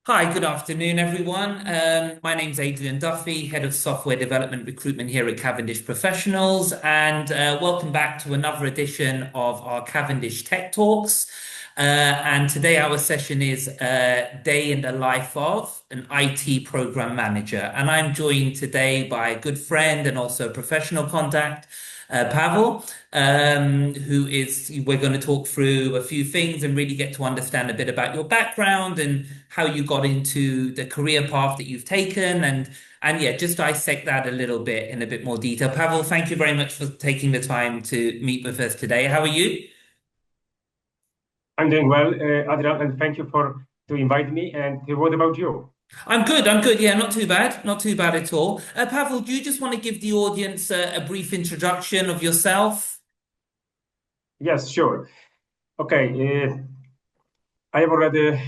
Hi, good afternoon, everyone. My name's Adrian Duffy, Head of Software Development Recruitment here at Cavendish Professionals, and welcome back to another edition of our Cavendish Tech Talks. And today our session is Day in the Life of an IT Program Manager. And I'm joined today by a good friend and also a professional contact, Pawel, we're going to talk through a few things and really get to understand a bit about your background and how you got into the career path that you've taken and yeah, just dissect that a little bit in a bit more detail. Pawel, thank you very much for taking the time to meet with us today. How are you? I'm doing well, Adrian, and thank you for to invite me. And what about you? I'm good. I'm good. Yeah, not too bad. Not too bad at all. Pawel, do you just want to give the audience a brief introduction of yourself? Yes, sure. Okay, I have already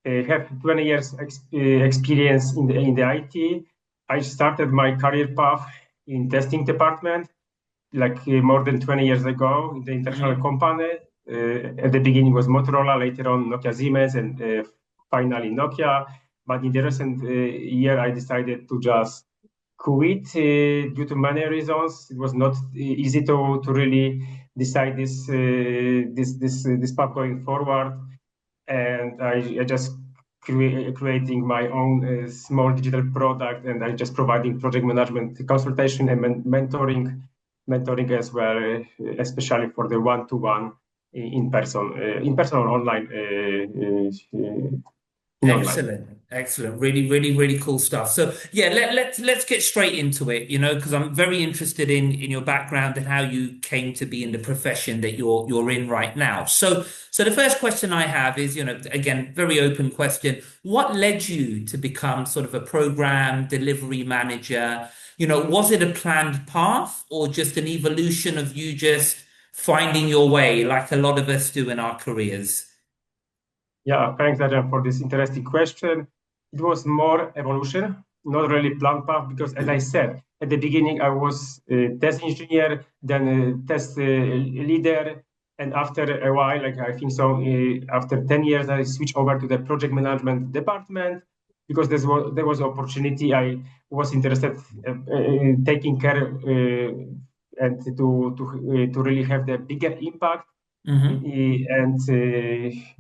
have 20 years experience in the IT. I started my career path in testing department like more than 20 years ago in the international Hmm. company. At the beginning was Motorola, later on Nokia Siemens, and finally Nokia. But in the recent year, I decided to just quit due to many reasons. It was not easy to really decide this path going forward, and I just creating my own small digital product, and I just providing project management consultation and mentoring as well, especially for the one-to-one in person or online in online. Excellent, excellent. Really, really, really cool stuff. So yeah, let's get straight into it, because I'm very interested in your background and how you came to be in the profession that you're in right now. So the first question I have is, again, very open question. What led you to become sort of a program delivery manager? Was it a planned path or just an evolution of you just finding your way like a lot of us do in our careers? Yeah, thanks, Adrian, for this interesting question. It was more evolution, not really planned path, because as I said at the beginning, I was a test engineer, then a test leader, and after a while, like I think so, after 10 years, I switched over to the project management department because there was opportunity. I was interested taking care and to really have the bigger impact Hmm. and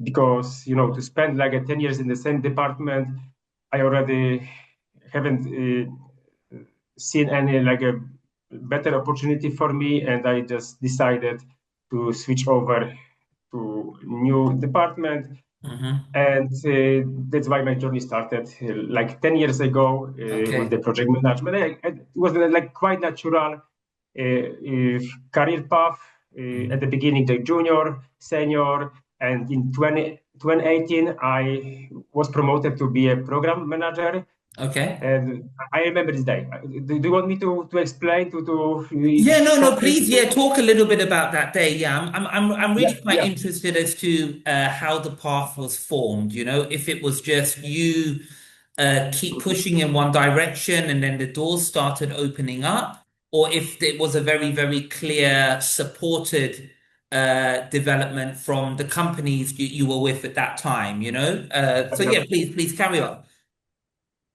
because to spend like 10 years in the same department, I already haven't seen any like a better opportunity for me, and I just decided to switch over to new department. Hmm. And that's why my journey started like 10 years ago with Okay. the project management. It was like quite natural career path. At the Mhm. beginning, the junior, senior, and in 2018, I was promoted to be a program manager. Okay. And I remember this day. Do you want me to explain to Yeah, no, no, shortly? please, yeah, talk a little bit about that day. Yeah, I'm Yeah, really quite yeah, interested as to how the path was formed, if it was just you keep pushing in one direction and then the doors started opening up, or if it was a very, very clear supported development from the companies you were with at that time. So yeah, yeah, please carry on.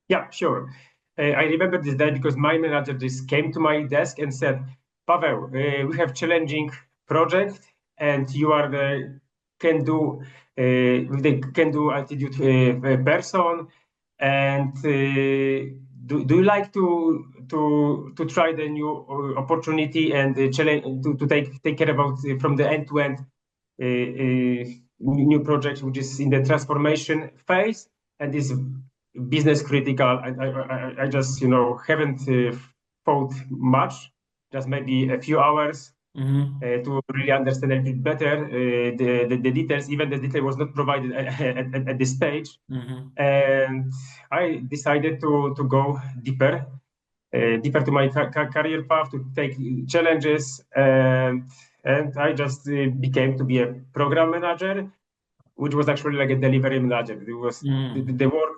yeah, sure. I remember this day because my manager just came to my desk and said, Pavel, we have challenging project and you are the can do with the can do attitude person and do you like to try the new opportunity and challenge to take care about from the end to end new project which is in the transformation phase and is business critical. I just haven't thought much, just maybe a few hours Hmm. to really understand a bit better the details. Even the detail was not provided at this stage, Hmm. and I decided to go deeper to my career path to take challenges, and I just became to be a program manager, which was actually like a delivery manager. It was the work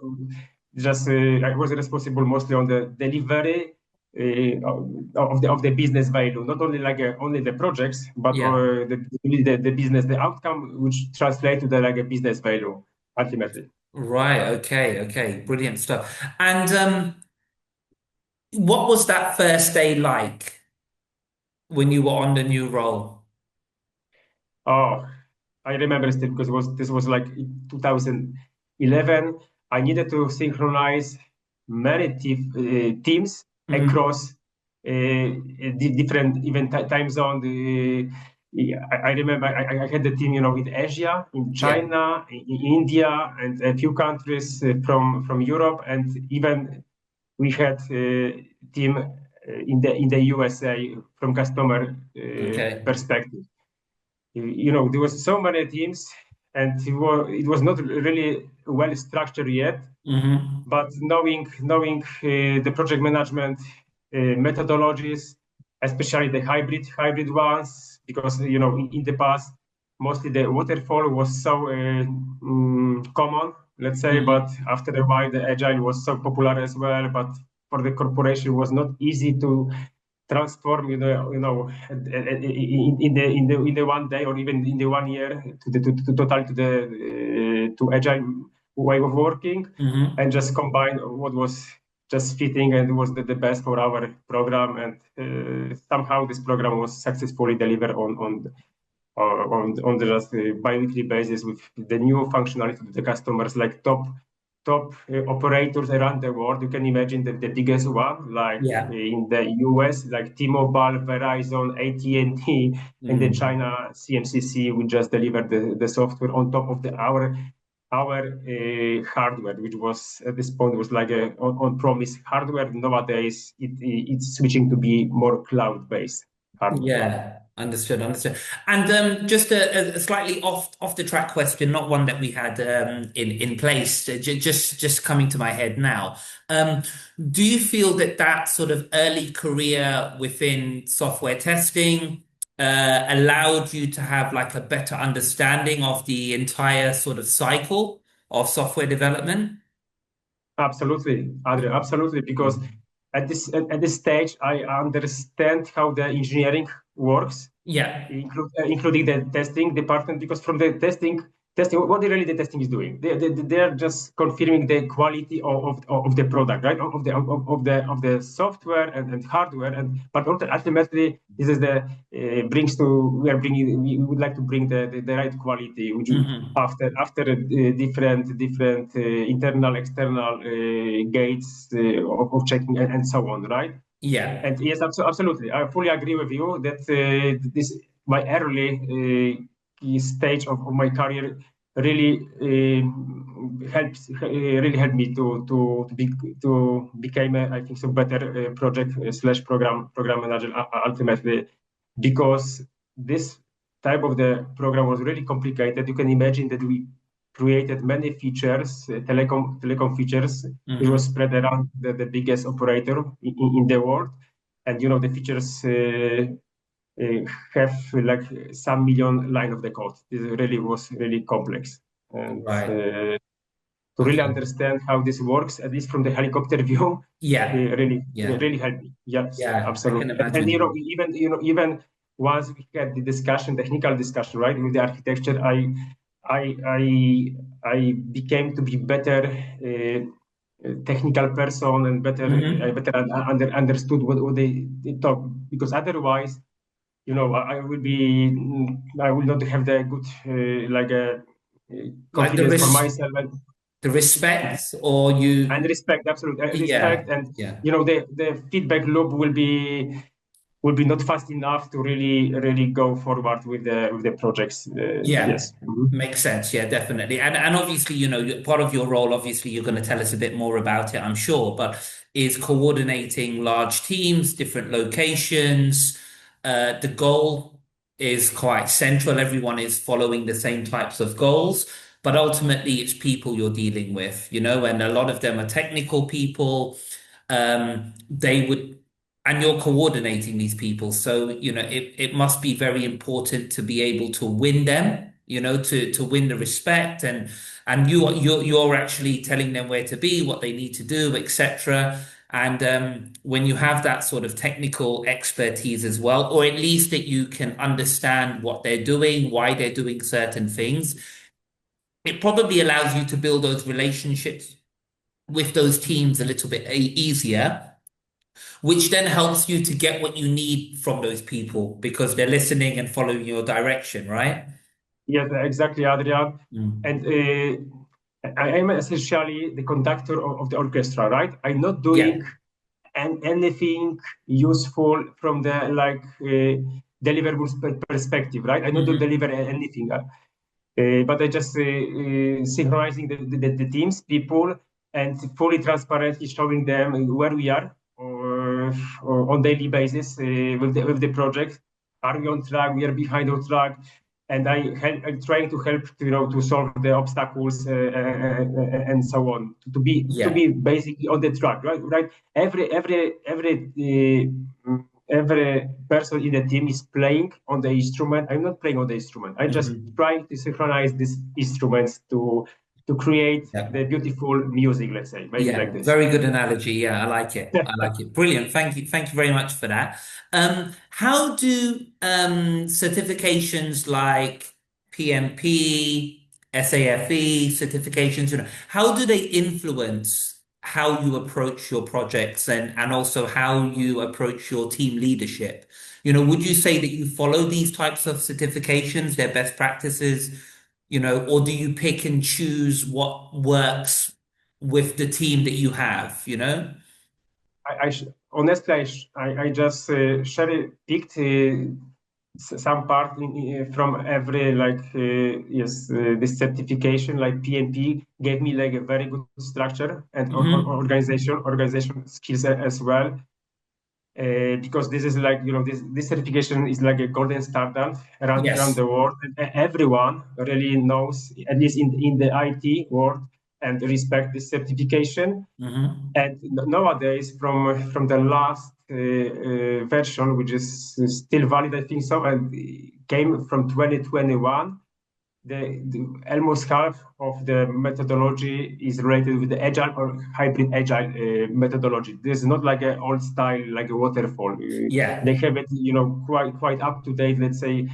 just I was responsible mostly on the delivery of the business value, not only like only the projects, but Yeah. the business, the outcome, which translate to the like a business value ultimately. Right. Okay. Okay. Brilliant stuff. And what was that first day like when you were on the new role? Oh, I remember still because this was like 2011. I needed to synchronize many teams Hmm. across different even time zone. I remember I had the team, in Asia, in Yeah. China, in India, and a few countries from Europe, and even we had team in the USA from customer Okay. perspective. There was so many teams, and it was not really well structured yet. Hmm. But knowing the project management methodologies, especially the hybrid ones, because in the past mostly the waterfall was so common, let's say. But Hmm. after a while, the agile was so popular as well. But for the corporation, it was not easy to transform, in the one day or even in the 1 year to totally to agile way of working, Hmm. and just combine what was just fitting and was the best for our program. And somehow this program was successfully delivered on the just bi-weekly basis with the new functionality to the customers, like top operators around the world. You can imagine the biggest one, like Yeah. in the US, like T-Mobile, Verizon, AT&T, and the Mm. China CMCC. We just delivered the software on top of our hardware, which was at this point was like a on-premise hardware. Nowadays, it's switching to be more cloud-based hardware. Yeah, understood, understood. And just a slightly off the track question, not one that we had in place, just coming to my head now. Um, do you feel that that sort of early career within software testing allowed you to have like a better understanding of the entire sort of cycle of software development? Absolutely, Adrian, absolutely. Because at this stage, I understand how the engineering works, Yeah. including the testing department. Because from the testing, what really the testing is doing, they are just confirming the quality of the product, right? Of the software and hardware. And but ultimately, this is the brings to we would like to bring the right quality, which Hmm. after different internal external gates of checking and so on, right? Yeah. And yes, absolutely, I fully agree with you that this my early stage of my career really helped me to become I think so better project slash program manager ultimately, because this type of the program was really complicated. You can imagine that we created many features, telecom features. It was Hmm. spread around the biggest operator in the world, and the features have like some million line of the code. This really was really complex, and Right. to really Okay. understand how this works, at least from the helicopter view, Yeah. really Yeah. really helped me. Yes, Yeah. I can absolutely. And imagine. even once we had the discussion, technical discussion, right, with the architecture, I I I became to be better. Technical person, and I Hmm. better understood what they talk, because otherwise, I will not have the good like Like the confidence for myself, the respect or you and respect, absolute respect. yeah, And yeah. the feedback loop will be not fast enough to really go forward with the projects. Yeah. Yes. Mhm. Makes sense. Yeah, definitely. And obviously, part of your role, obviously, you're going to tell us a bit more about it, I'm sure, but is coordinating large teams, different locations. The goal is quite central. Everyone is following the same types of goals, but ultimately it's people you're dealing with, and a lot of them are technical people. They would and you're coordinating these people. So, it must be very important to be able to win them, to win the respect and you're actually telling them where to be, what they need to do, etc. And when you have that sort of technical expertise as well, or at least that you can understand what they're doing, why they're doing certain things, it probably allows you to build those relationships with those teams a little bit easier, which then helps you to get what you need from those people because they're listening and following your direction, right? Yes, exactly, Adrian. Mm. And I am essentially the conductor of the orchestra, right? I'm not Yeah. doing anything useful from the deliverables perspective, right? I not to Hmm. deliver anything, but I just synchronizing the teams, people, and fully transparently showing them where we are or on daily basis with the project. Are we on track? We are behind on track. And I'm trying to help to solve the obstacles and so on to be Yeah. basically on the track, right. Every person in the team is playing on the instrument. I'm not playing on the instrument. I'm just Hmm. trying to synchronize these instruments to create Yeah. the beautiful music, let's say, maybe Yeah, like this. very good analogy. Yeah, I like it. I like it. Brilliant. Thank you. Thank you very much for that. How do certifications like PMP, SAFE certifications, how do they influence how you approach your projects and also how you approach your team leadership? Would you say that you follow these types of certifications, their best practices, or do you pick and choose what works with the team that you have? Honestly, I just picked some part from every yes this certification like PMP gave me like a very good structure and Hmm. organization skills as well. Because this is this certification is like a golden standard around Yes. the world. And everyone really knows, at least in the IT world, and respect this certification. Hmm. And nowadays, from the last version, which is still valid, I think so, and came from 2021, almost half of the methodology is related with the agile or hybrid agile methodology. This is not like an old style, like a waterfall. They Yeah. have it, quite up to date. Let's say,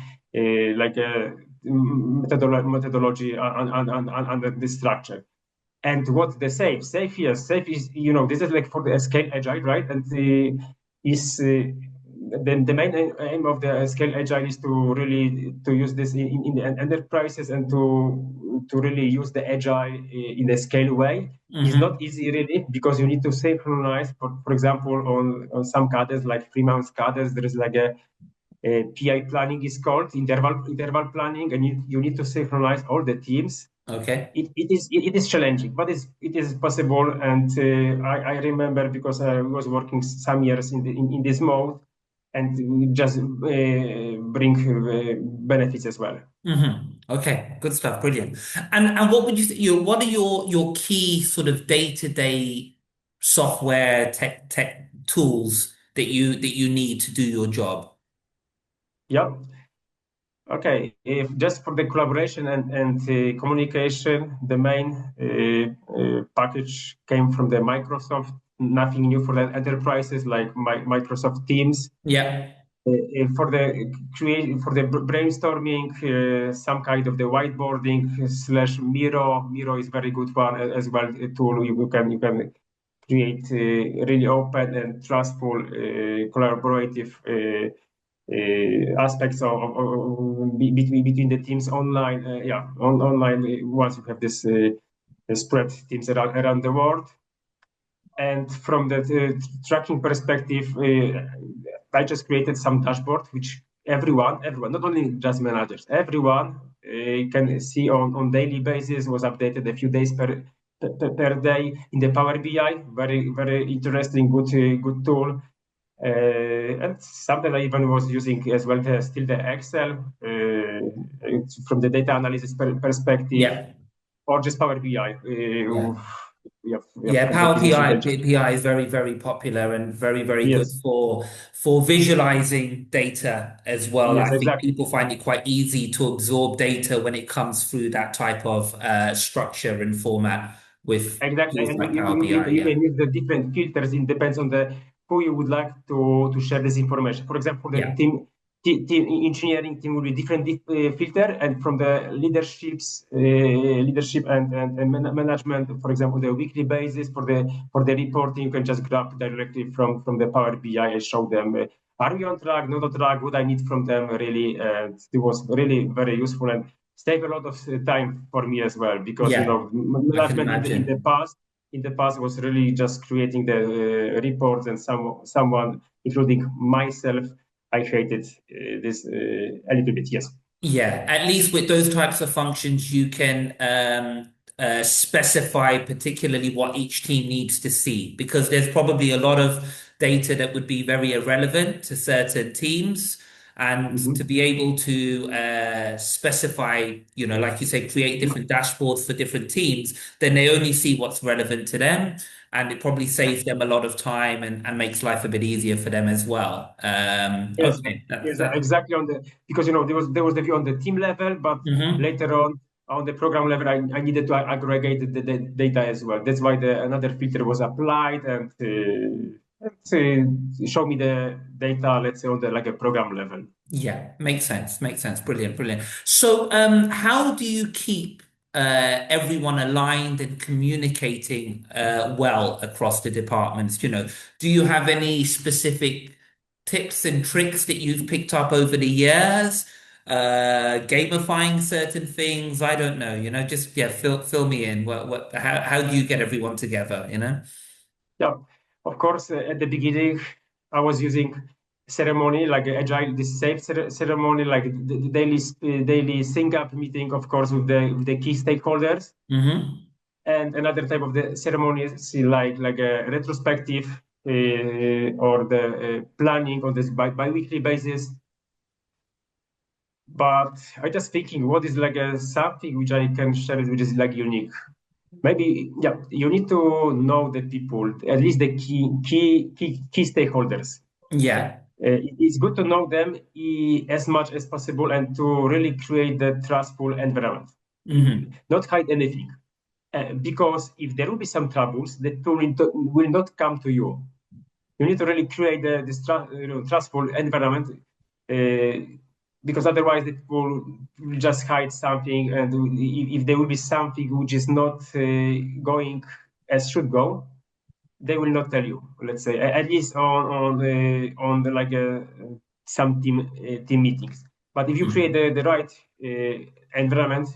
like a methodology under this structure. And what the safe, yes, safe is, this is like for the scale agile, right? And is the main aim of the scale agile is to really to use this in the enterprises and to really use the agile in a scale way. It's not Hmm. easy really because you need to synchronize. For example, on some cadres like 3 months cadres, there is like a PI planning is called interval planning, and you need to synchronize all the teams. Okay. It is challenging, but it is possible. And I remember because I was working some years in this mode, and it just bring benefits as well. Okay. Good stuff. Brilliant. And what would you say, what are your key sort of day-to-day software tech tools that you need to do your job? Yeah. Okay. If just for the collaboration and communication, the main package came from the Microsoft. Nothing new for the enterprises like Microsoft Teams. Yeah. For the brainstorming, some kind of the whiteboarding slash Miro. Miro is very good one as well. A tool you can create really open and trustful collaborative aspects between the teams online. Online once you have this spread teams around the world. And from the tracking perspective, I just created some dashboard which everyone, not only just managers, everyone can see on daily basis, was updated a few days per day in the Power BI. Very very interesting, good tool. And something I even was using as well, still the Excel from the data analysis perspective, Yeah. or just Power BI. Yeah. We have Yeah, Power business PI, intelligence. PI is very, very popular and very, very good Yes, for visualizing data as well. yes, I think exactly. people find it quite easy to absorb data when it comes through that type of structure and format with Exactly, tools and like Power PI. you Yeah. can use the different filters. It depends on the who you would like to share this information. For example, the Yeah. team. engineering team will be different filter, and from the leadership and management, for example, the weekly basis for the reporting, you can just grab directly from the Power BI and show them are we on track, not on track, what I need from them really. And it was really very useful and save a lot of time for me as well, because Yeah, I can management in the past was really just creating the reports, and someone, including myself, I hated this a little bit. Yes. Yeah, at least with those types of functions, you can specify particularly what each team needs to see, because there's probably a lot of data that would be very irrelevant to certain teams. And to Mm-hmm. be able to specify, like you say, create different dashboards for different teams, then they only see what's relevant to them. And it probably saves them a lot of time and makes life a bit easier for them as well. Yes, Okay, yes, exactly. Because there was the view on the team level, but Mhm. later on the program level, I needed to aggregate the data as well. That's why another filter was applied, and show me the data, let's say, on the like a program level. Yeah, makes sense. Makes sense. Brilliant, brilliant. So, how do you keep everyone aligned and communicating well across the departments? Do you have any specific tips and tricks that you've picked up over the years? Gamifying certain things? I don't know. Just yeah, fill me in. How do you get everyone together? Yeah, of course. At the beginning, I was using ceremony like agile, this safe ceremony, like the daily sync up meeting, of course, with the key stakeholders, Hmm. and another type of the ceremonies like a retrospective or the planning on this bi-weekly basis. But I just thinking, what is like something which I can share, which is like unique. Maybe, yeah, you need to know the people, at least the key stakeholders. Yeah. It's good to know them as much as possible, and to really create the trustful environment. Hmm. Not hide anything. Because if there will be some troubles, the tool will not come to you. You need to really create this trustful environment, because otherwise the people will just hide something, and if there will be something which is not going as should go, they will not tell you. Let's say at least on the like some team meetings. But if you create the right environment,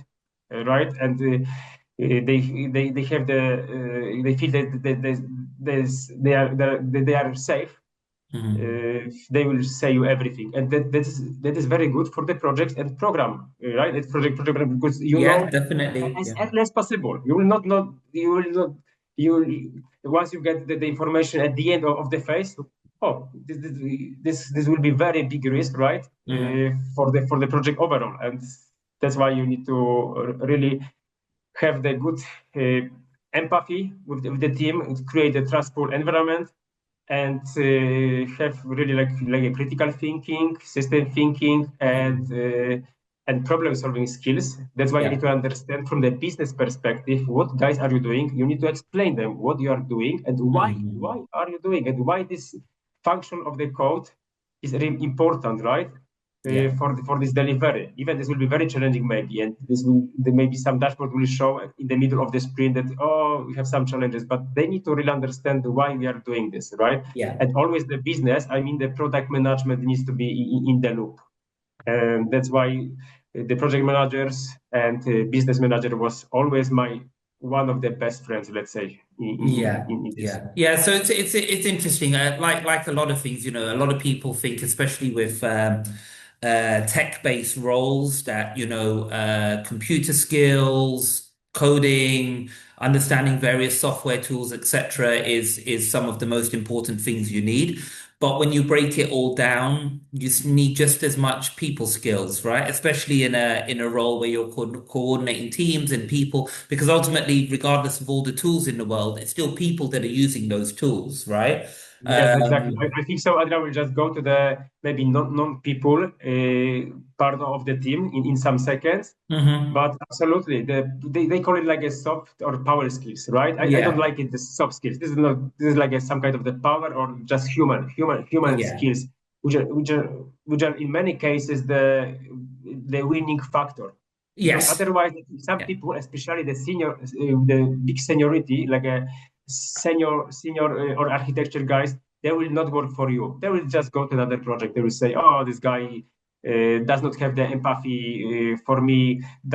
right, and they have they feel that they are safe, Hmm. they will say you everything, and that is very good for the project and program, right? It's project because Yeah, definitely. as Yeah. early as possible. You will not know. You will not. You once you get the information at the end of the phase. Oh, this will be very big risk, right? Hmm. For the project overall, and that's why you need to really have the good empathy with the team, create a trustful environment, and have really like a critical thinking, system thinking, and problem solving skills. That's why you need Yeah. to understand from the business perspective what guys are you doing. You need to explain them what you are doing and why Hmm. are you doing, and why this function of the code is really important, right? Yeah. For this delivery. Even this will be very challenging maybe, and there may be some dashboard will show in the middle of the sprint that, oh, we have some challenges, but they need to really understand why we are doing this, right? Yeah. And always the business, I mean the product management needs to be in the loop, and that's why the project managers and business manager was always my one of the best friends, let's say, Yeah, in this. yeah, yeah. So it's interesting. Like a lot of things, a lot of people think, especially with tech-based roles, that computer skills, coding, understanding various software tools, etc., is some of the most important things you need. But when you break it all down, you need just as much people skills, right? Especially in a role where you're coordinating teams and people, because ultimately, regardless of all the tools in the world, it's still people that are using those tools, right? Yes, exactly. Um, I think so. Adrian will just go to the maybe non people part of the team in some seconds. mhm. But absolutely, they call it like a soft or power skills, right? I don't Yeah, like it, the soft skills. This is like some kind of the power or just human yeah, skills. which are in many cases the winning factor. Because Yes. otherwise, some Yeah. people, especially the big seniority, like a senior or architecture guys, they will not work for you. They will just go to another project. They will say, "Oh, this guy does not have the empathy for me,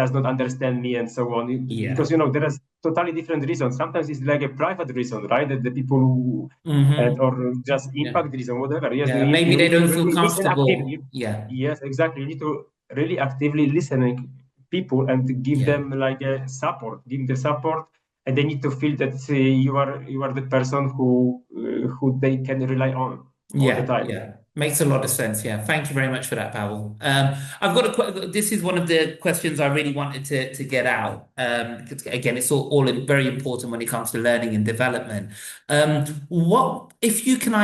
does not understand me," and so on. Because Yeah. there is totally different reasons. Sometimes it's like a private reason, right? That the people who and Hmm. or just Yeah. impact reason, whatever. Yes, Yeah. you Maybe they need to don't feel really listen actively. comfortable. Yeah. Yes, exactly. You need to really actively listening people and give Yeah. them like a support, give the support, and they need to feel that you are the person who they can rely on all the Yeah, time. yeah. Makes a lot of sense. Yeah. Thank you very much for that, Pawel. I've got this is one of the questions I really wanted to get out. Because again, it's very important when it comes to learning and development. What if you can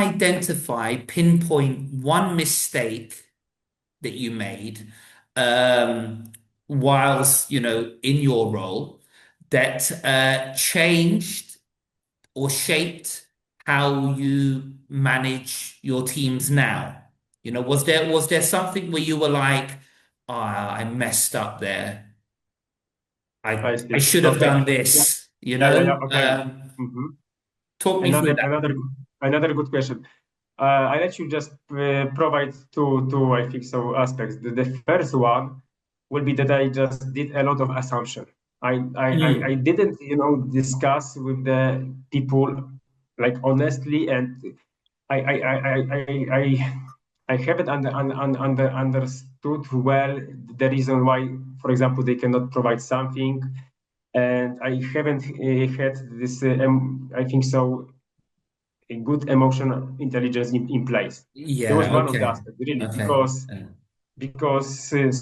pinpoint one mistake that you made, whilst, in your role that changed or shaped how you manage your teams now? Was there something where you were like, I messed up there. I I see. should have Okay. done Yeah. this, Yeah. Okay. Mhm. talk me through Another that. another another good question. I let you just provide two I think so aspects. The first one will be that I just did a lot of assumption. I Mm, didn't discuss with the people like honestly, and I haven't understood well the reason why, for example, they cannot provide something, and I haven't had this I think so a good emotional intelligence in place. There was yeah, one of the okay. aspects really Okay. because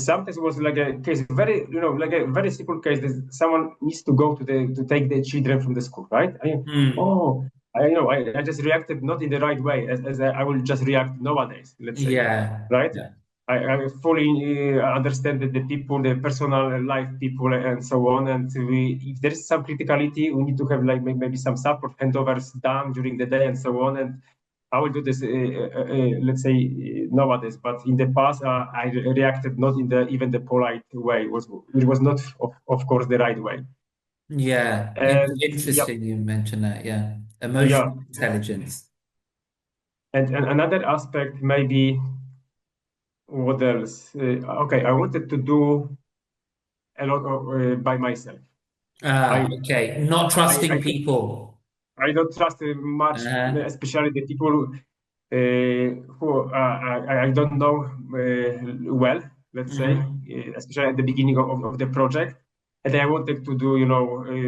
sometimes it was like a case very like a very simple case that someone needs to go to take the children from the school, right? Mm, Oh, I just reacted not in the right way as I will just react nowadays, let's say, yeah. right? Yeah. I fully understand that the people, the personal life people, and so on. And if there is some criticality, we need to have like maybe some support handovers done during the day and so on. And I will do this, let's say, nowadays. But in the past, I reacted not in the even the polite way. It was not, of course, the right way. Yeah. And yeah, Interesting you mentioned that. Yeah. yeah. Emotional intelligence. And another aspect, maybe what else? Okay, I wanted to do a lot by myself. Ah, I okay. Not I trusting I, people. I don't trust much, Uh, especially the people who I don't know well, let's say, mhm. especially at the beginning of the project. And I wanted to do,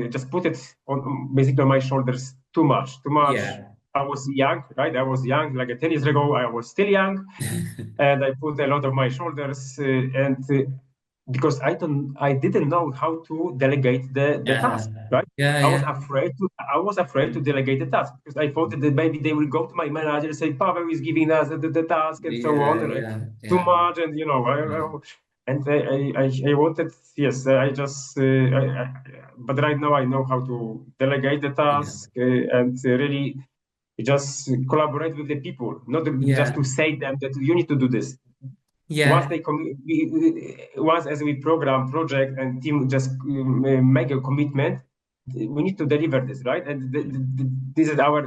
just put it on basically on my shoulders too much, too much. Yeah. I was young, right? I was young, like 10 years ago, I was still young, and I put a lot of my shoulders, and because I didn't know how to delegate the Uh, task, right? yeah, I was yeah. afraid to delegate the task because I thought that maybe they will go to my manager and say, Pavel is giving us the task and so on, Yeah, yeah, too yeah. much, and Yeah. and I wanted, yes, I just, but right now I know how to delegate the Yeah. task and really just collaborate with the people, not just Yeah. to say them that you need to do this. Once Yeah. once as we program project and team just make a commitment, we need to deliver this, right? And this is our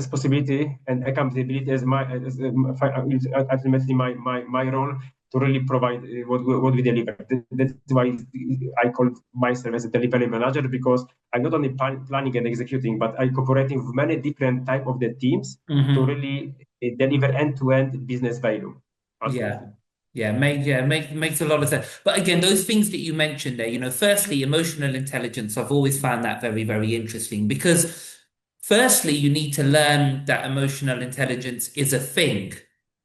responsibility and accountability as ultimately my role to really provide what we deliver. That's why I call myself as a delivery manager, because I'm not only planning and executing, but I cooperating with many different type of the teams to Hmm. really deliver end-to-end business value. Yeah. Ultimately. Makes a lot of sense. But again, those things that you mentioned there, firstly, emotional intelligence, I've always found that very, very interesting because firstly, you need to learn that emotional intelligence is a thing,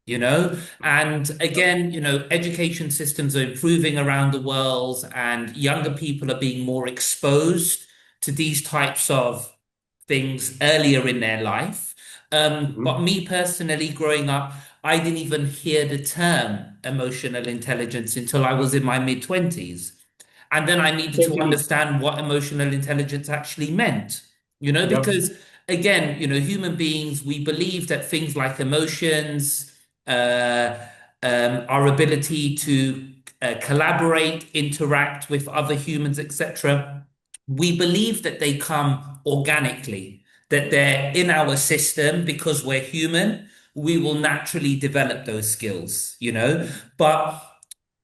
and Yep. again, education systems are improving around the world and younger people are being more exposed to these types of things earlier in their life. But Mhm. me personally, growing up, I didn't even hear the term emotional intelligence until I was in my mid-20s. And then I needed Same to to me. understand what emotional intelligence actually meant, Yep. because again, human beings, we believe that things like emotions, uh, our ability to collaborate, interact with other humans, etc. We believe that they come organically, that they're in our system because we're human. We will naturally develop those skills, you know, but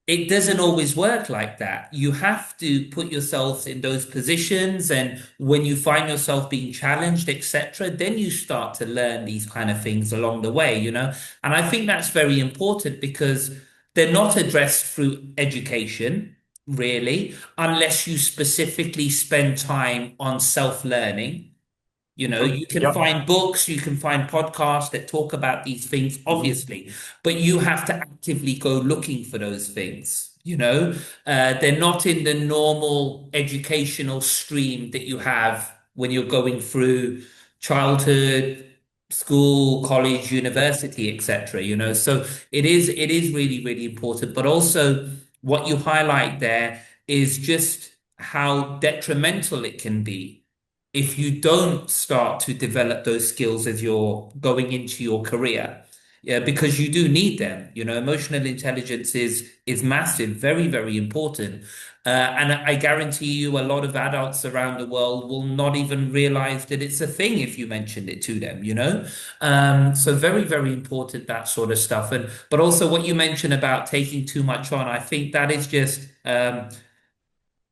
it doesn't always work like that. You have to put yourself in those positions, and when you find yourself being challenged, etc., then you start to learn these kind of things along the way, you know. And I think that's very important because they're not addressed through education, really, unless you specifically spend time on self-learning. You know, you can Yeah. find books, you can find podcasts that talk about these things, obviously, but you have to actively go looking for those things. You know, they're not in the normal educational stream that you have when you're going through childhood, school, college, university, etc. You know, so it is really, really important. But also, what you highlight there is just how detrimental it can be if you don't start to develop those skills as you're going into your career. Yeah, because you do need them. You know, emotional intelligence is massive, very, very important. And I guarantee you a lot of adults around the world will not even realize that it's a thing if you mentioned it to them, you know? So very, very important, that sort of stuff. And but also what you mentioned about taking too much on, I think that is just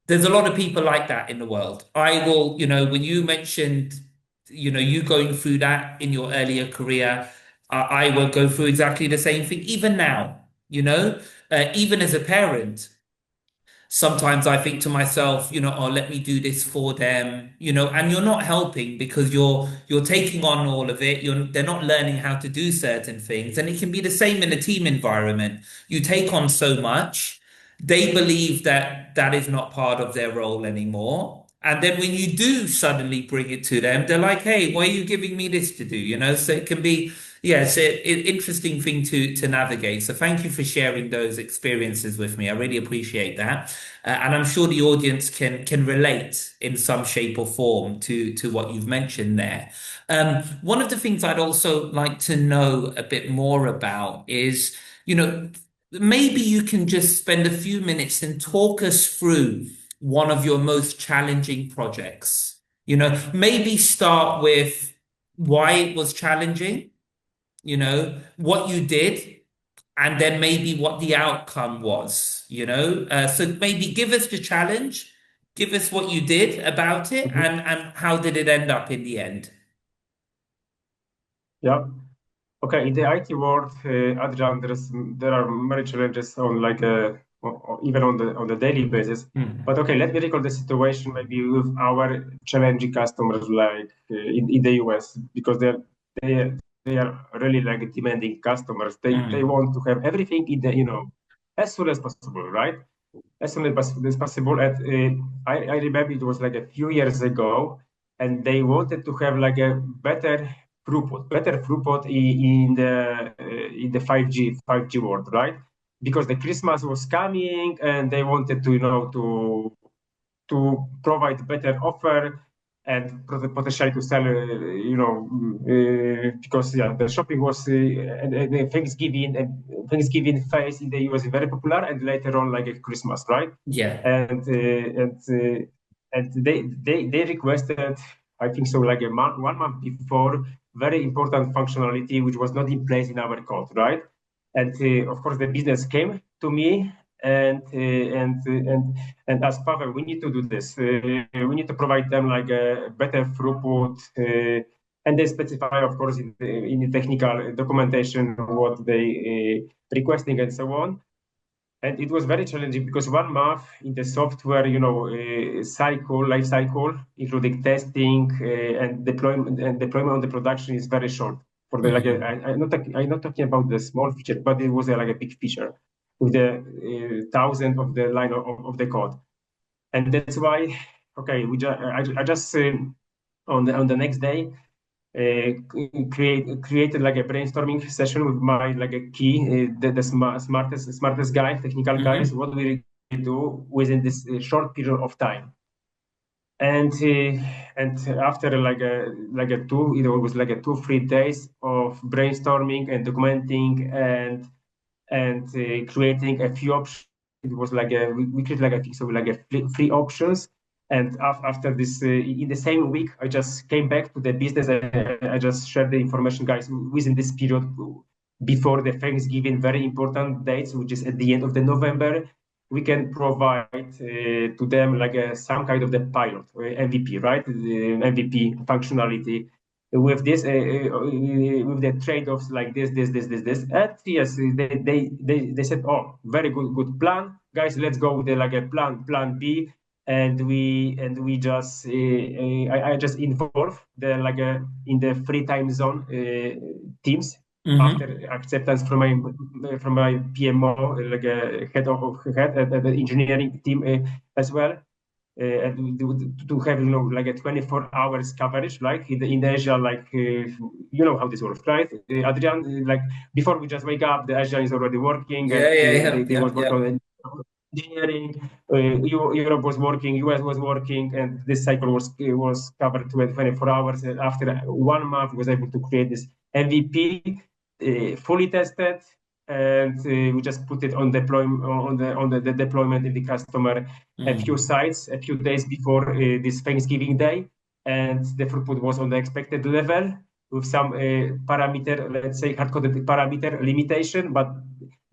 there's a lot of people like that in the world. I will, you know, when you mentioned, you know, you going through that in your earlier career, I will go through exactly the same thing, even now, you know, even as a parent. Sometimes I think to myself, you know, oh, let me do this for them, you know, and you're not helping because you're taking on all of it. They're not learning how to do certain things. And it can be the same in a team environment. You take on so much, they believe that that is not part of their role anymore. And then when you do suddenly bring it to them, they're like, hey, why are you giving me this to do? You know, so it can be, yeah, it's an interesting thing to navigate. So thank you for sharing those experiences with me. I really appreciate that. And I'm sure the audience can relate in some shape or form to what you've mentioned there. One of the things I'd also like to know a bit more about is, you know, maybe you can just spend a few minutes and talk us through one of your most challenging projects. You know, maybe start with why it was challenging, you know, what you did, and then maybe what the outcome was, you know? So maybe give us the challenge, give us what you did about it, Mhm. and how did it end up in the end? Yeah. Okay, in the IT world, Adrian, there are many challenges on like even on the daily basis. Hmm. But okay, let me recall the situation maybe with our challenging customers like in the US because they they are really like demanding customers. They Hmm. want to have everything in the as soon as possible, right? As soon as possible. And I remember it was like a few years ago, and they wanted to have like a better throughput in the 5G world, right? Because the Christmas was coming, and they wanted to to provide better offer and potentially to sell, because yeah, the shopping was and the Thanksgiving phase in the US is very popular, and later on like a Christmas, right? Yeah. And they requested, I think so, like 1 month before, very important functionality which was not in place in our code, right? And of course, the business came to me and asked, Pavel, we need to do this. We need to provide them like a better throughput. And they specify, of course, in the technical documentation what they requesting and so on. And it was very challenging because 1 month in the software, life cycle, including testing and deployment on the production, is very short. For the like, Hmm. I'm not talking about the small feature, but it was like a big feature with the thousand of the line of the code, and that's why. Okay, I just on the next day created like a brainstorming session with my like a key smartest guy, technical guys, Hmm. what we do within this short period of time. And after it was like a 2 3 days of brainstorming and documenting and creating a few options. It was like we created like I think so like a three options. And after this, in the same week, I just came back to the business. I just shared the information, guys, within this period before the Thanksgiving, very important dates, which is at the end of the November. We can provide to them like some kind of the pilot MVP, right? The MVP functionality with this with the trade-offs like this, and yes, they said, oh, very good plan, guys, let's go with like a plan B. And we just I just involve the like in the free time zone teams after Hmm. acceptance from my PMO, like a head at the engineering team as well, and to have like a 24 hours coverage, like in Asia, like you know how this works, right? Adrian, like before we just wake up, the Asia is already working, and Yeah, yeah, yeah, they yeah, was yeah. working on engineering. Europe was working, US was working, and this cycle was covered 24 hours. And after 1 month, was able to create this MVP, fully tested, and we just put it on deployment the deployment in the customer a few Mm. sites a few days before this Thanksgiving Day, and the throughput was on the expected level with some parameter, let's say hard-coded parameter limitation, but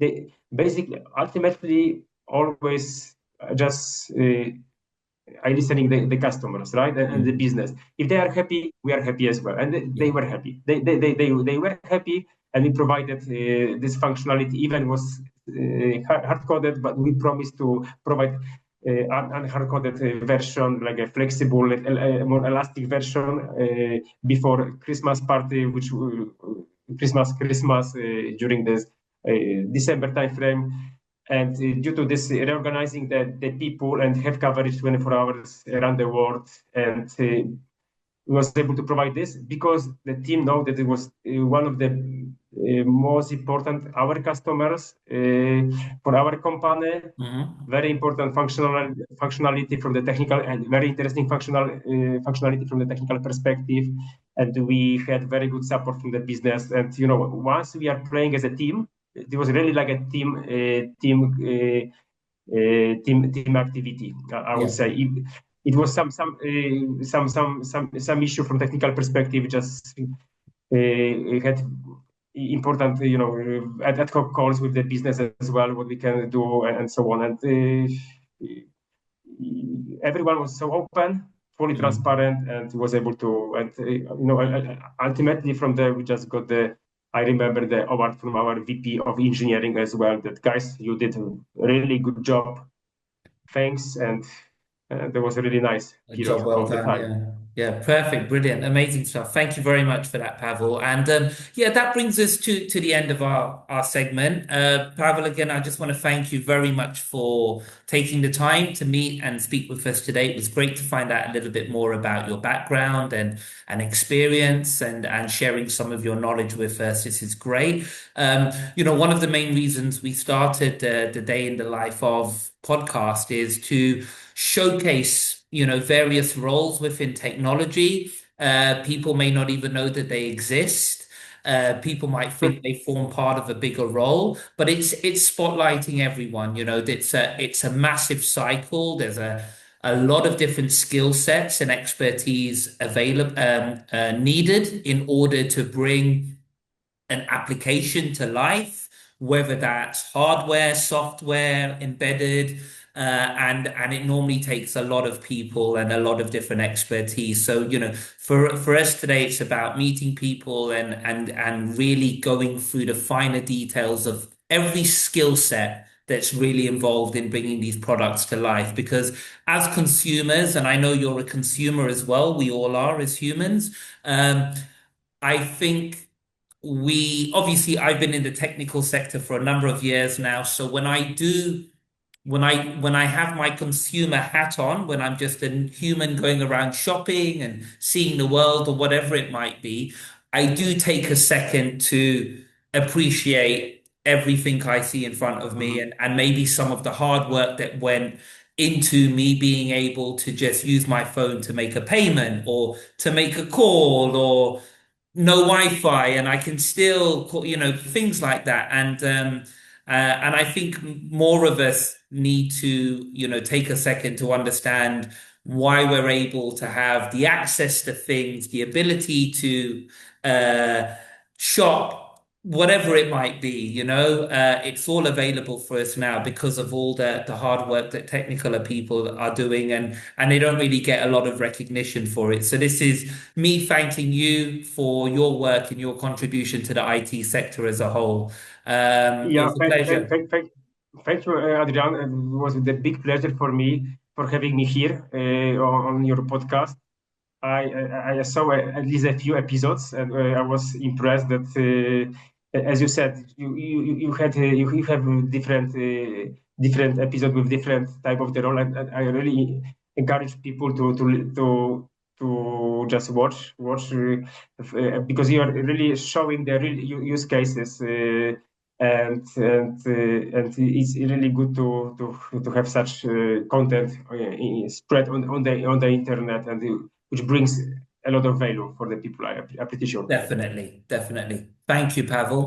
they basically ultimately always just I listening the customers, right, and the Mm. business. If they are happy, we are happy as well, and they Yeah. were happy. They were happy, and we provided this functionality. Even was hard coded, but we promised to provide unhard coded version, like a flexible, more elastic version before Christmas party, which Christmas during this December timeframe. And due to this reorganizing the people and have coverage 24 hours around the world, and was able to provide this because the team know that it was one of the most important our customers for our company. Hmm. Very important functionality from the technical, and very interesting functionality from the technical perspective. And we had very good support from the business. And once we are playing as a team, it was really like a team activity. I would Yeah. say it was some issue from technical perspective. Just had important, ad hoc calls with the business as well, what we can do and so on. And everyone was so open, fully Mm. transparent, and was able to. And ultimately from there we just got the. I remember the award from our VP of engineering as well. That, guys, you did a really good job. Thanks, and that was a really nice A period job well of the done. time. Yeah. Yeah. Perfect. Brilliant. Amazing stuff. Thank you very much for that, Pavel. And yeah, that brings us to the end of our segment. Pavel, again, I just want to thank you very much for taking the time to meet and speak with us today. It was great to find out a little bit more about your background and experience and sharing some of your knowledge with us. This is great. One of the main reasons we started the Day in the Life of podcast is to showcase, various roles within technology. People may not even know that they exist. People might think they form part of a bigger role, but it's spotlighting everyone. It's a massive cycle. There's a lot of different skill sets and expertise available needed in order to bring an application to life, whether that's hardware, software, embedded, and it normally takes a lot of people and a lot of different expertise. So, for us today, it's about meeting people and really going through the finer details of every skill set that's really involved in bringing these products to life. Because as consumers, and I know you're a consumer as well, we all are as humans. I think we obviously I've been in the technical sector for a number of years now. So when I have my consumer hat on, when I'm just a human going around shopping and seeing the world or whatever it might be, I do take a second to appreciate everything I see in front of me and maybe some of the hard work that went into me being able to just use my phone to make a payment or to make a call or no Wi-Fi and I can still call, things like that. And I think more of us need to, take a second to understand why we're able to have the access to things, the ability to shop, whatever it might be, it's all available for us now because of all the hard work that technical people are doing and they don't really get a lot of recognition for it. So this is me thanking you for your work and your contribution to the IT sector as a whole. It Yeah, was a pleasure. thank you, Adrian. It was a big pleasure for me for having me here on your podcast. I saw at least a few episodes, and I was impressed that, as you said, you have different episodes with different type of the role, and I really encourage people to just watch because you are really showing the real use cases. And it's really good to have such content spread on the internet and which brings a lot of value for the people. I'm pretty sure. Definitely, definitely. Thank you, Pavel.